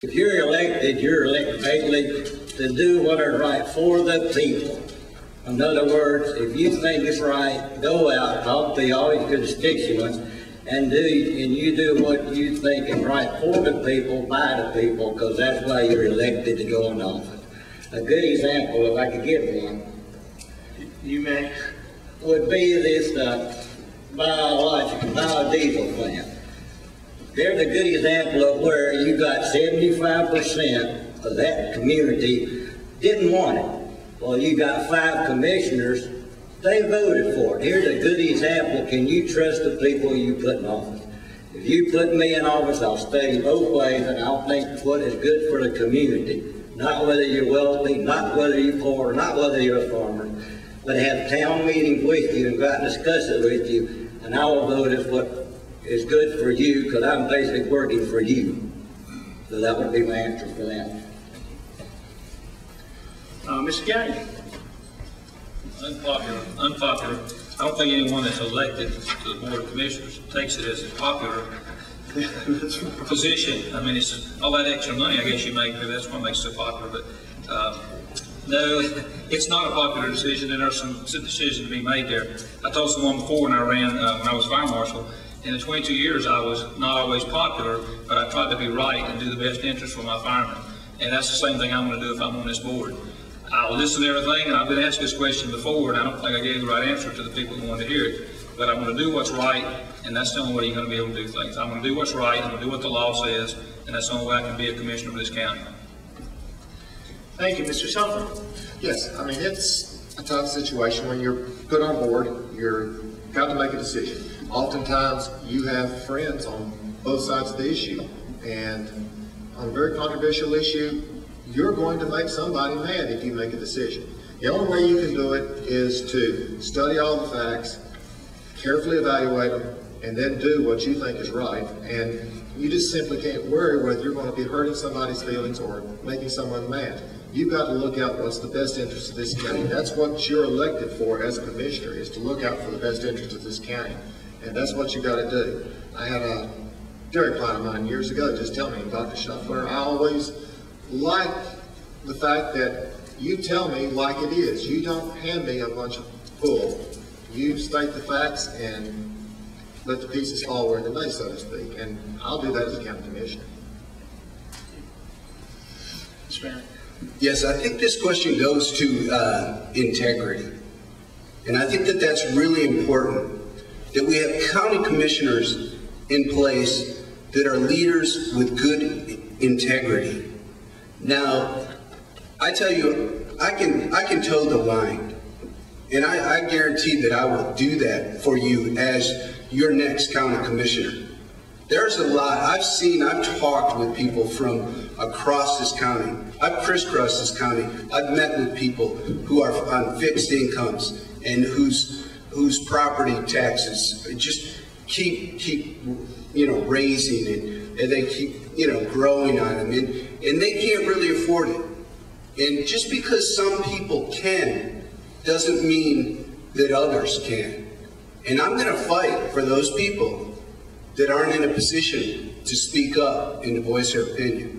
If you're elected basically to do what is right for the people. In other words, if you think it's right, go out, talk to all your constituents, and you do what you think is right for the people, by the people, because that's why you're elected to go in office. A good example, if I could give one, You may. would be this biodiesel plant. There's a good example of where you got 75% of that community didn't want it. Well, you got 5 commissioners, they voted for it. Here's a good example. Can you trust the people you put in office? If you put me in office, I'll study both ways, and I'll think what is good for the community. Not whether you're wealthy, not whether you're poor, not whether you're a farmer, but have town meetings with you and go out and discuss it with you, and I will vote as what is good for you, because I'm basically working for you. So that would be my answer for that. Mr. Gallagher. Unpopular. I don't think anyone that's elected to the Board of Commissioners takes it as a popular position. I mean, it's all that extra money I guess you make, that's what makes it so popular. But no, it's not a popular decision, and there's some decisions to be made there. I told someone before when I ran, when I was fire marshal, in the 22 years I was not always popular, but I tried to be right and do the best interest for my firemen. And that's the same thing I'm going to do if I'm on this board. I'll listen to everything, and I've been asked this question before, and I don't think I gave the right answer to the people who wanted to hear it. But I'm going to do what's right, and that's the only way you're going to be able to do things. I'm going to do what's right, I'm going to do what the law says, and that's the only way I can be a commissioner of this county. Thank you, Mr. Sullivan. Yes, I mean, it's a tough situation when you're put on board, you're got to make a decision. Oftentimes, you have friends on both sides of the issue, and on a very controversial issue, you're going to make somebody mad if you make a decision. The only way you can do it is to study all the facts, carefully evaluate them, and then do what you think is right. And you just simply can't worry whether you're going to be hurting somebody's feelings or making someone mad. You've got to look out what's the best interest of this county. That's what you're elected for as a commissioner, is to look out for the best interest of this county. And that's what you got to do. I had a dairy client of mine years ago just tell me about the chauffeur. I always like the fact that you tell me like it is. You don't hand me a bunch of bull. You state the facts and let the pieces fall where they may, so to speak. And I'll do that as a county commissioner. Mr. Mayor. Yes, I think this question goes to integrity. And I think that that's really important, that we have county commissioners in place that are leaders with good integrity. Now, I tell you, I can toe the line, and I guarantee that I will do that for you as your next county commissioner. There's a lot I've talked with people from across this county. I've crisscrossed this county. I've met with people who are on fixed incomes and whose property taxes just keep raising, and they keep growing on them, and they can't really afford it. And just because some people can doesn't mean that others can. And I'm going to fight for those people that aren't in a position to speak up and to voice their opinion.